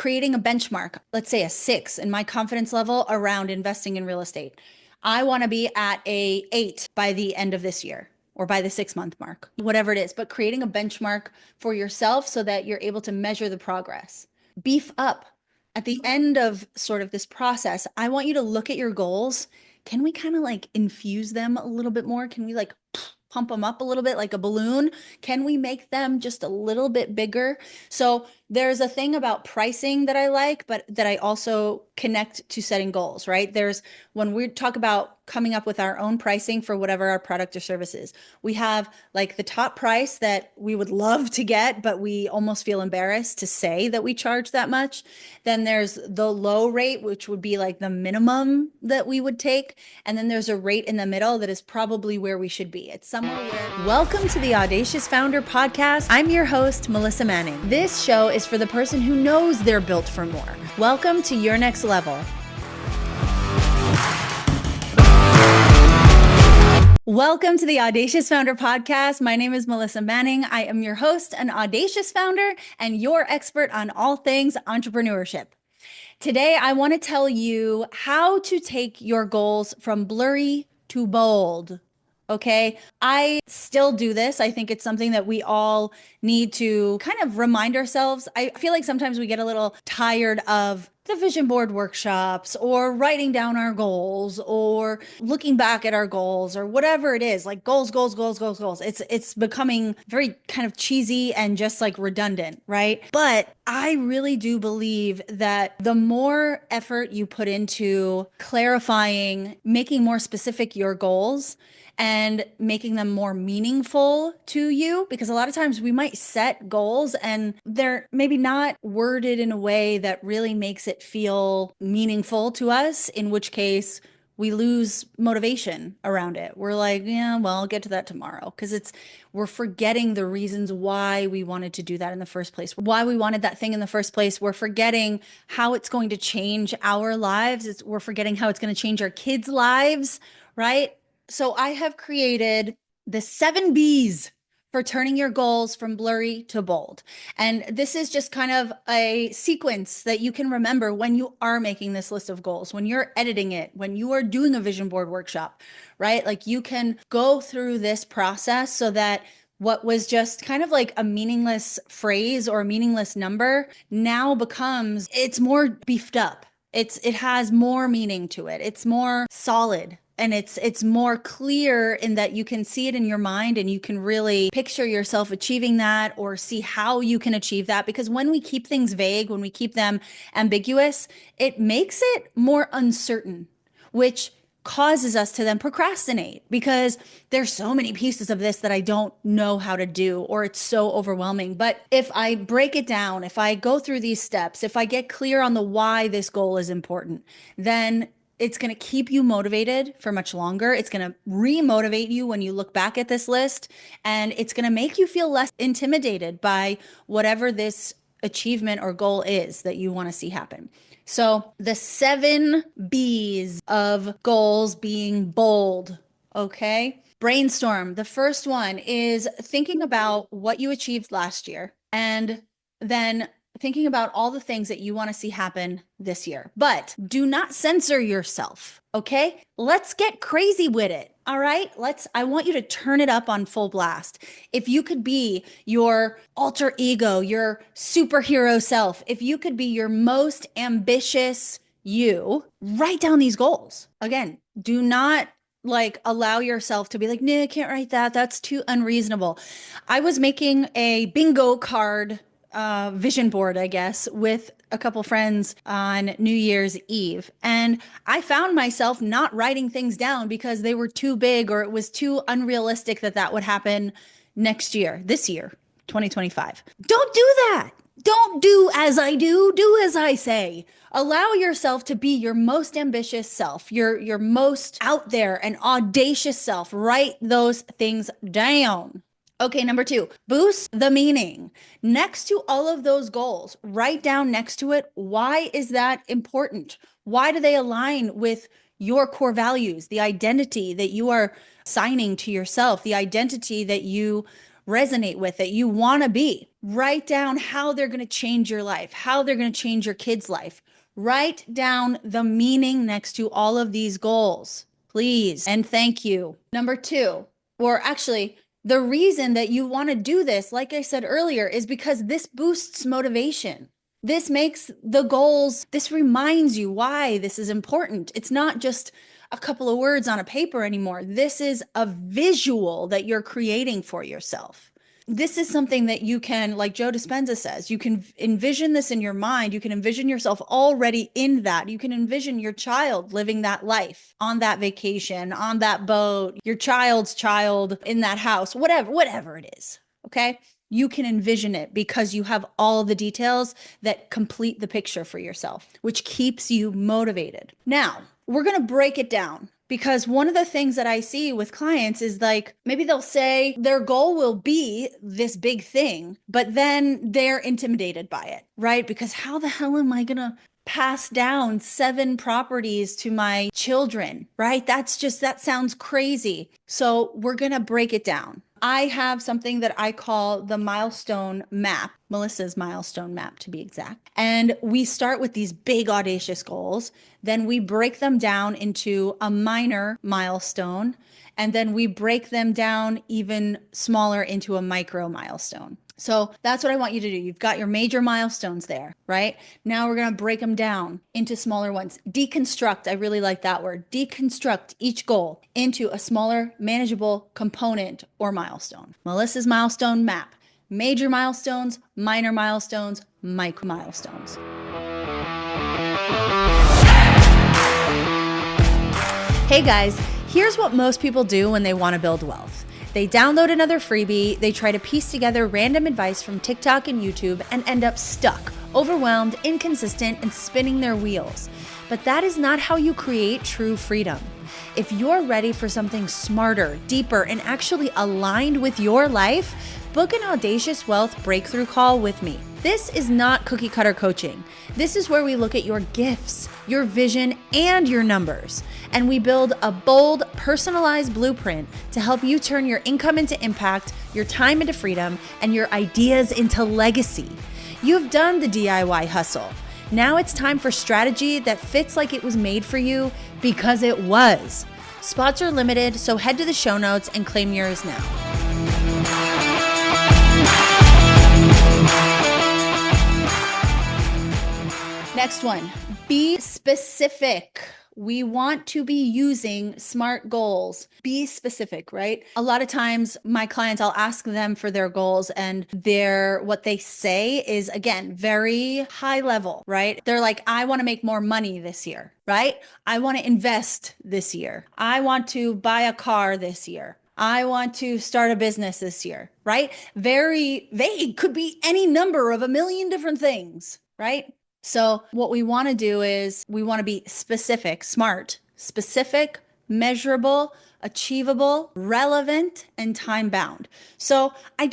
creating a benchmark, let's say a 6 in my confidence level around investing in real estate. I want to be at a 8 by the end of this year or by the 6-month mark, whatever it is, but creating a benchmark for yourself so that you're able to measure the progress. Beef up. At the end of sort of this process, I want you to look at your goals. Can we kind of like infuse them a little bit more? Can we like pump them up a little bit like a balloon? Can we make them just a little bit bigger? So there's a thing about pricing that I like, but that I also connect to setting goals, right? There's when we talk about coming up with our own pricing for whatever our product or service is, we have like the top price that we would love to get, but we almost feel embarrassed to say that we charge that much. Then there's the low rate, which would be like the minimum that we would take. And then there's a rate in the middle that is probably where we should be. It's somewhere where... Welcome to the Audacious Founder Podcast. I'm your host, Melissa Manning. This show is for the person who knows they're built for more. Welcome to your next level. Welcome to the Audacious Founder Podcast. My name is Melissa Manning. I am your host, an audacious founder, and your expert on all things entrepreneurship. Today, I want to tell you how to take your goals from blurry to bold. Okay, I still do this. I think it's something that we all need to kind of remind ourselves. I feel like sometimes we get a little tired of the vision board workshops or writing down our goals or looking back at our goals or whatever it is, like goals. It's becoming very kind of cheesy and just like redundant, right? But I really do believe that the more effort you put into clarifying, making more specific your goals, and making them more meaningful to you, because a lot of times we might set goals and they're maybe not worded in a way that really makes it feel meaningful to us, in which case we lose motivation around it. We're like, yeah, well, I'll get to that tomorrow, because we're forgetting the reasons why we wanted to do that in the first place, why we wanted that thing in the first place. We're forgetting how it's going to change our lives. We're forgetting how it's going to change our kids' lives, right? So I have created the 7 B's for turning your goals from blurry to bold. And this is just kind of a sequence that you can remember when you are making this list of goals, when you're editing it, when you are doing a vision board workshop, right? Like you can go through this process so that what was just kind of like a meaningless phrase or a meaningless number now becomes, it's more beefed up. It has more meaning to it. It's more solid. And it's more clear in that you can see it in your mind and you can really picture yourself achieving that or see how you can achieve that. Because when we keep things vague, when we keep them ambiguous, it makes it more uncertain, which causes us to then procrastinate because there's so many pieces of this that I don't know how to do, or it's so overwhelming. But if I break it down, if I go through these steps, if I get clear on the why this goal is important, then it's going to keep you motivated for much longer. It's going to re-motivate you when you look back at this list, and it's going to make you feel less intimidated by whatever this achievement or goal is that you want to see happen. So the 7 B's of goals being bold, okay? Brainstorm. The first one is thinking about what you achieved last year and then thinking about all the things that you want to see happen this year. But do not censor yourself, okay? Let's get crazy with it, all right? I want you to turn it up on full blast. If you could be your alter ego, your superhero self, if you could be your most ambitious you, write down these goals. Again, do not like allow yourself to be like, nah, I can't write that. That's too unreasonable. I was making a bingo card vision board, I guess, with a couple friends on New Year's Eve. And I found myself not writing things down because they were too big or it was too unrealistic that would happen this year, 2025. Don't do that. Don't do as I do as I say. Allow yourself to be your most ambitious self, your most out there and audacious self. Write those things down. Okay, number 2, boost the meaning. Next to all of those goals, write down next to it, why is that important? Why do they align with your core values, the identity that you are assigning to yourself, the identity that you resonate with, that you want to be. Write down how they're going to change your life, how they're going to change your kid's life. Write down the meaning next to all of these goals, please. And thank you. Number two, or actually, the reason that you want to do this, like I said earlier, is because this boosts motivation. This makes the goals, this reminds you why this is important. It's not just a couple of words on a paper anymore. This is a visual that you're creating for yourself. This is something that you can, like Joe Dispenza says, you can envision this in your mind. You can envision yourself already in that. You can envision your child living that life on that vacation, on that boat, your child's child in that house, whatever it is. Okay. You can envision it because you have all the details that complete the picture for yourself, which keeps you motivated. Now, we're going to break it down. Because one of the things that I see with clients is like, maybe they'll say their goal will be this big thing, but then they're intimidated by it, right? Because how the hell am I going to pass down 7 properties to my children, right? That sounds crazy. So we're going to break it down. I have something that I call the milestone map, Melissa's milestone map to be exact. And we start with these big audacious goals. Then we break them down into a minor milestone. And then we break them down even smaller into a micro milestone. So that's what I want you to do. You've got your major milestones there, right? Now we're going to break them down into smaller ones. Deconstruct. I really like that word. Deconstruct each goal into a smaller, manageable component or milestone. Melissa's milestone map. Major milestones, minor milestones, micro milestones. Hey guys, here's what most people do when they want to build wealth. They download another freebie, they try to piece together random advice from TikTok and YouTube and end up stuck, overwhelmed, inconsistent, and spinning their wheels. But that is not how you create true freedom. If you're ready for something smarter, deeper, and actually aligned with your life, book an Audacious Wealth Breakthrough Call with me. This is not cookie cutter coaching. This is where we look at your gifts, your vision, and your numbers. And we build a bold, personalized blueprint to help you turn your income into impact, your time into freedom, and your ideas into legacy. You've done the DIY hustle. Now it's time for strategy that fits like it was made for you because it was. Spots are limited, so head to the show notes and claim yours now. Next one, be specific. We want to be using SMART goals. Be specific, right? A lot of times my clients, I'll ask them for their goals and what they say is, again, very high level, right? They're like, I want to make more money this year, right? I want to invest this year. I want to buy a car this year. I want to start a business this year, right? Very vague, could be any number of a million different things, right? So what we want to do is we want to be specific, SMART, specific, measurable, achievable, relevant, and time bound. So I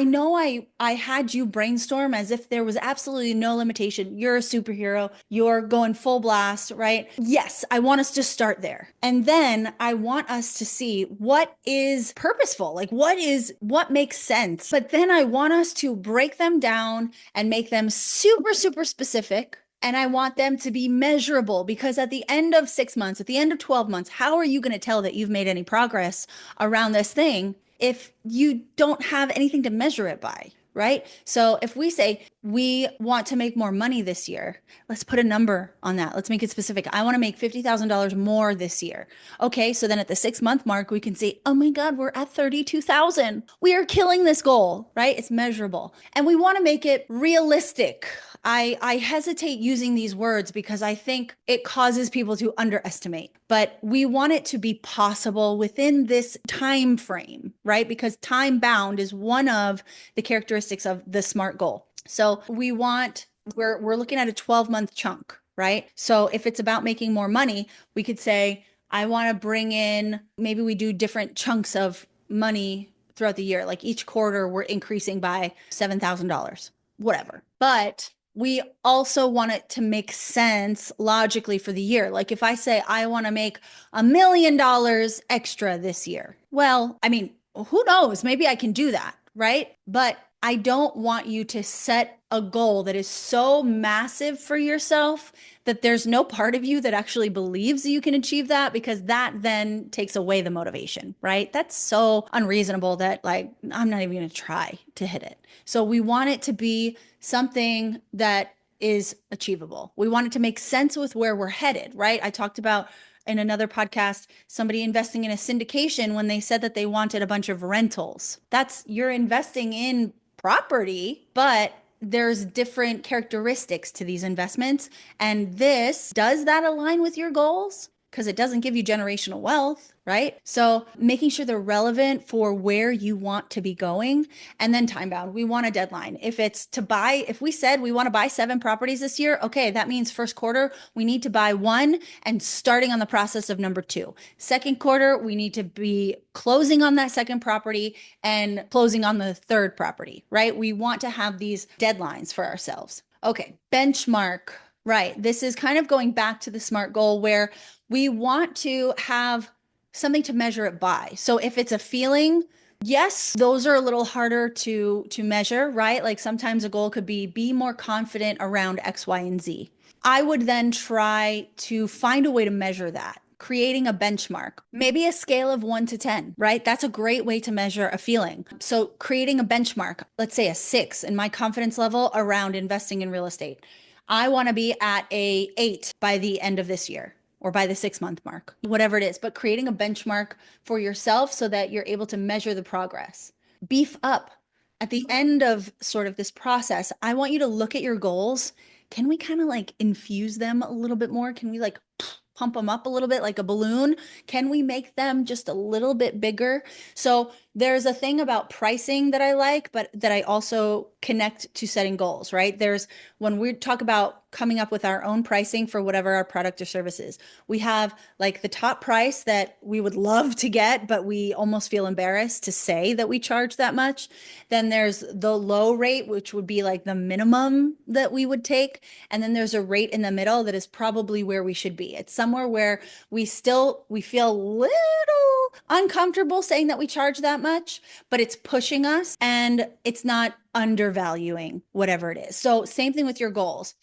know I had you brainstorm as if there was absolutely no limitation. You're a superhero. You're going full blast, right? Yes, I want us to start there. And then I want us to see what is purposeful, like what makes sense. But then I want us to break them down and make them super, super specific. And I want them to be measurable, because at the end of 6 months, at the end of 12 months, how are you going to tell that you've made any progress around this thing if you don't have anything to measure it by, right? So if we say we want to make more money this year, let's put a number on that. Let's make it specific. I want to make $50,000 more this year. Okay, so then at the 6-month mark, we can say, oh my God, we're at 32,000. We are killing this goal, right? It's measurable. And we want to make it realistic. I hesitate using these words because I think it causes people to underestimate, but we want it to be possible within this time frame, right? Because time bound is one of the characteristics of the SMART goal. So we're looking at a 12-month chunk, right? So if it's about making more money, we could say, I want to bring in, maybe we do different chunks of money throughout the year. Like each quarter, we're increasing by $7,000, whatever. But we also want it to make sense logically for the year. Like if I say I want to make $1 million extra this year. Well, I mean, who knows? Maybe I can do that, right? But I don't want you to set a goal that is so massive for yourself that there's no part of you that actually believes you can achieve that, because that then takes away the motivation, right? That's so unreasonable that like, I'm not even going to try to hit it. So we want it to be something that is achievable. We want it to make sense with where we're headed, right? I talked about in another podcast, somebody investing in a syndication when they said that they wanted a bunch of rentals. You're investing in property, but there's different characteristics to these investments. And does that align with your goals? Because it doesn't give you generational wealth, right? So making sure they're relevant for where you want to be going, and then time bound. We want a deadline. If we said we want to buy 7 properties this year, okay, that means first quarter, we need to buy 1 and starting on the process of number 2. Second quarter, we need to be closing on that second property and closing on the third property, right? We want to have these deadlines for ourselves. Okay, benchmark. Right. This is kind of going back to the SMART goal where we want to have something to measure it by. So if it's a feeling, yes, those are a little harder to measure, right? Like sometimes a goal could be more confident around X, Y, and Z. I would then try to find a way to measure that, creating a benchmark, maybe a scale of 1 to 10, right? That's a great way to measure a feeling. So creating a benchmark, let's say a 6 in my confidence level around investing in real estate. I want to be at a 8 by the end of this year or by the 6-month mark, whatever it is, but creating a benchmark for yourself so that you're able to measure the progress. Beef up. At the end of sort of this process, I want you to look at your goals. Can we kind of like infuse them a little bit more? Can we like pump them up a little bit like a balloon? Can we make them just a little bit bigger? So there's a thing about pricing that I like, but that I also connect to setting goals, right? When we talk about coming up with our own pricing for whatever our product or service is, we have like the top price that we would love to get, but we almost feel embarrassed to say that we charge that much. Then there's the low rate, which would be like the minimum that we would take. And then there's a rate in the middle that is probably where we should be. It's somewhere where we feel a little uncomfortable saying that we charge that much, but it's pushing us and it's not undervaluing whatever it is. So same thing with your goals.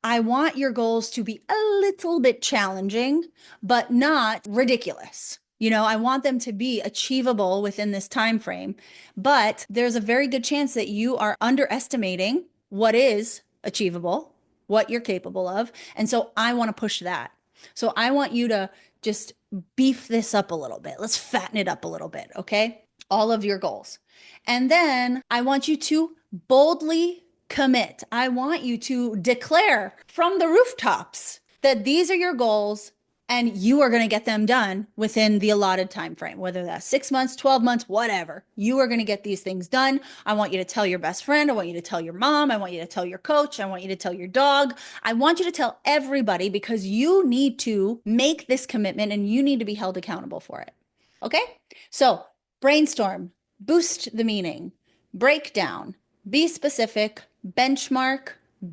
I want your goals to be a little bit challenging, but not ridiculous. I want them to be achievable within this time frame, but there's a very good chance that you are underestimating what is achievable, what you're capable of. And so I want to push that. So I want you to just beef this up a little bit. Let's fatten it up a little bit, okay? All of your goals. And then I want you to boldly commit. I want you to declare from the rooftops that these are your goals and you are going to get them done within the allotted time frame, whether that's 6 months, 12 months, whatever. You are going to get these things done. I want you to tell your best friend. I want you to tell your mom. I want you to tell your coach. I want you to tell your dog. I want you to tell everybody, because you need to make this commitment and you need to be held accountable for it. Okay? So brainstorm, boost the meaning, break down, be specific, benchmark,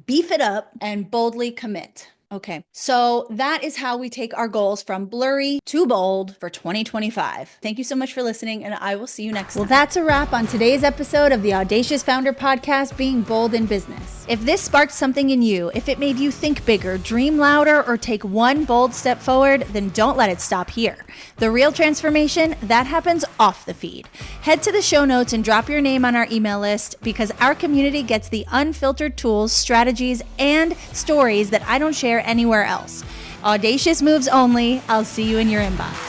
beef it up, and boldly commit. Okay, so that is how we take our goals from blurry to bold for 2025. Thank you so much for listening, and I will see you next time. Well, that's a wrap on today's episode of the Audacious Founder Podcast, Being Bold in Business. If this sparked something in you, if it made you think bigger, dream louder, or take one bold step forward, then don't let it stop here. The real transformation, that happens off the feed. Head to the show notes and drop your name on our email list, because our community gets the unfiltered tools, strategies, and stories that I don't share anywhere else. Audacious moves only. I'll see you in your inbox.